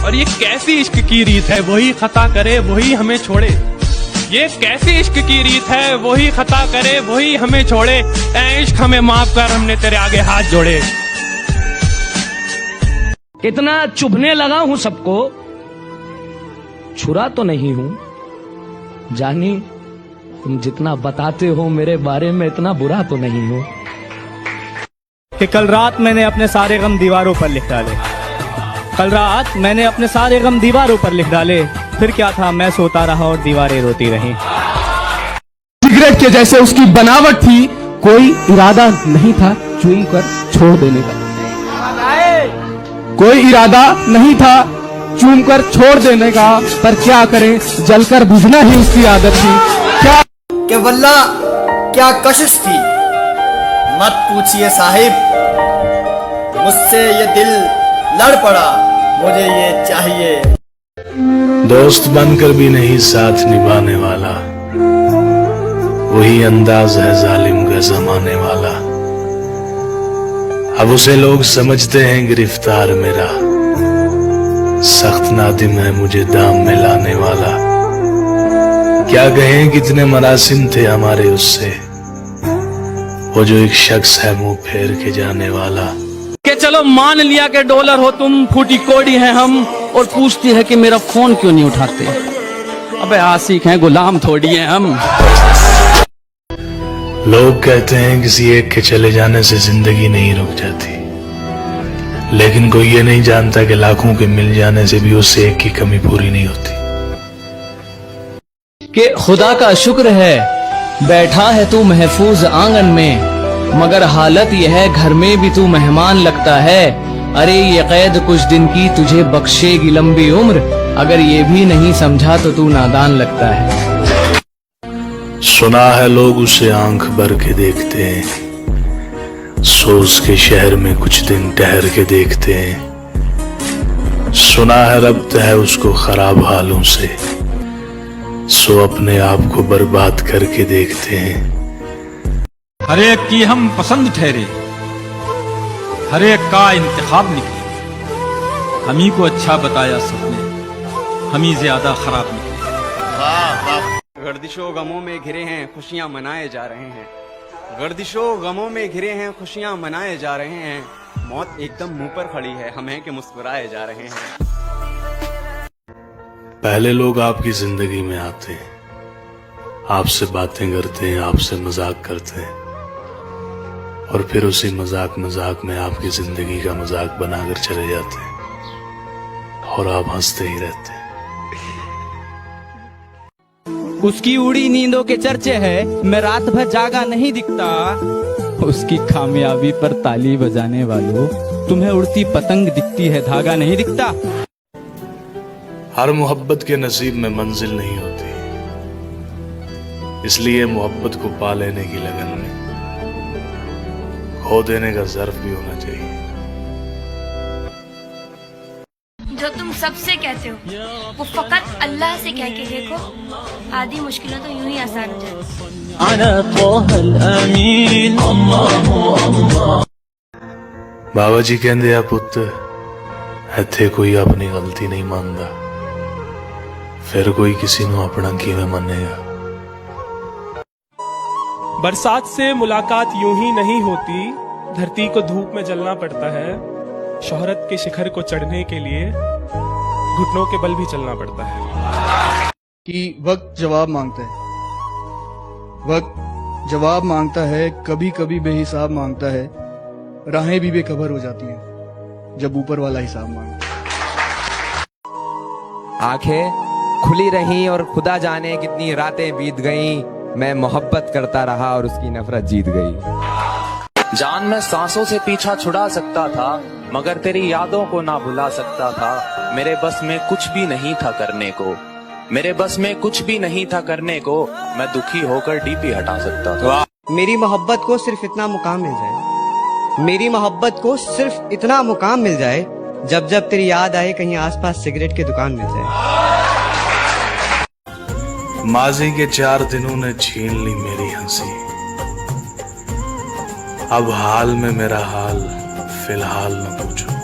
और ये कैसी इश्क की रीत है, वही खता करे वही हमें छोड़े। ये कैसी इश्क की रीत है, वही खता करे वही हमें छोड़े। ऐ इश्क हमें माफ कर, हमने तेरे आगे हाथ जोड़े। इतना चुभने लगा हूं सबको, छुरा तो नहीं हूं। जानी तुम जितना बताते हो मेरे बारे में, इतना बुरा तो नहीं हूं। कि कल रात मैंने अपने सारे गम दीवारों पर लिख डाले, कल रात मैंने अपने सारे गम दीवारों पर लिख डाले। फिर क्या था, मैं सोता रहा और दीवारें रोती रहीं। सिगरेट के जैसे उसकी बनावट थी, कोई इरादा नहीं था चूम कर छोड़ देने का। कोई इरादा नहीं था चूम कर छोड़ देने का, पर क्या करें जलकर बुझना ही उसकी आदत थी। क्या कि वल्ला क्या कशिश थी, मत पूछिए साहिब, मुझसे ये दिल लड़ पड़ा, मुझे ये चाहिए। दोस्त बनकर भी नहीं साथ निभाने वाला, वही अंदाज है जालिम का जमाने वाला। अब उसे लोग समझते हैं गिरफ्तार मेरा, सख्त नादिम है मुझे दाम में लाने वाला। क्या कहें कितने मरासिम थे हमारे उससे, वो जो एक शख्स है मुंह फेर के जाने वाला। कि चलो मान लिया कि डॉलर हो तुम, फूटी कोड़ी हैं हम, और पूछती है कि मेरा फोन क्यों नहीं उठाते। अबे आशिक हैं, गुलाम थोड़ी हैं हम। लोग कहते हैं किसी एक के चले जाने से जिंदगी नहीं रुक जाती, लेकिन कोई ये नहीं जानता कि लाखों के मिल जाने से भी उस एक की कमी पूरी नहीं होती। कि खुदा का शुक्र है बैठा है तू महफूज आंगन में, मगर हालत यह है घर में भी तू मेहमान लगता है। अरे ये कैद कुछ दिन की तुझे बख्शेगी लंबी उम्र, अगर ये भी नहीं समझा तो तू नादान लगता है। सुना है लोग उसे आंख भर के देखते हैं, सोच के शहर में कुछ दिन ठहर के देखते हैं। सुना है रब्त है उसको खराब हालों से, सो अपने आप को बर्बाद करके देखते हैं। हर एक की हम पसंद ठहरे, हर एक का इंतखाब निकले। हम ही को अच्छा बताया सबने, हम ही ज्यादा खराब निकले। गर्दिशों गमों में घिरे हैं खुशियां मनाए जा रहे हैं, गर्दिशों गमों में घिरे हैं खुशियां मनाए जा रहे हैं। मौत एकदम मुंह पर खड़ी है, हमें के मुस्कुराए जा रहे हैं। पहले लोग आपकी जिंदगी में आते हैं, आपसे बातें करते हैं, आपसे मजाक करते हैं, और फिर उसी मजाक में आपकी जिंदगी का मजाक बनाकर चले जाते हैं, और आप हंसते ही रहते हैं। उसकी उड़ी नींदों के चर्चे है, मैं रात भर जागा नहीं दिखता। उसकी खामियाबी पर ताली बजाने वालों, तुम्हें उड़ती पतंग दिखती है, धागा नहीं दिखता। हर मोहब्बत के नसीब में मंजिल नहीं होती, इसलिए मोहब्बत को पा लेने की लगन में खो देने का ज़र्फ भी होना चाहिए। जो तुम सबसे कहते हो वो फकत अल्लाह से कह के देखो, आधी मुश्किलें तो यूं ही आसान हो जाती। बाबा जी कहते आ पुत, इत्थे कोई अपनी गलती नहीं मानता, फिर कोई किसी को अपना किवें मनेगा। बरसात से मुलाकात यूं ही नहीं होती, धरती को धूप में जलना पड़ता है। शोहरत के शिखर को चढ़ने के लिए घुटनों के बल भी चलना पड़ता है। कि वक्त जवाब मांगता है, वक्त जवाब मांगता है, कभी कभी बेहिसाब मांगता है। राहें भी बेखबर हो जाती हैं जब ऊपर वाला हिसाब मांगता है। आंखें खुली रहीं और खुदा जाने कितनी रातें बीत गईं, मैं मोहब्बत करता रहा और उसकी नफरत जीत गई। जान मैं सांसों से पीछा छुड़ा सकता था, मगर तेरी यादों को ना भुला सकता था। मेरे बस में कुछ भी नहीं था करने को, मेरे बस में कुछ भी नहीं था करने को, मैं दुखी होकर डीपी हटा सकता था। मेरी मोहब्बत को सिर्फ इतना मुकाम मिल जाए, मेरी मोहब्बत को सिर्फ इतना मुकाम मिल जाए, जब जब तेरी याद आए कहीं आसपास सिगरेट की दुकान मिल जाए। माजी के 4 दिनों ने छीन ली मेरी हंसी, अब हाल में मेरा हाल फिलहाल न पूछो।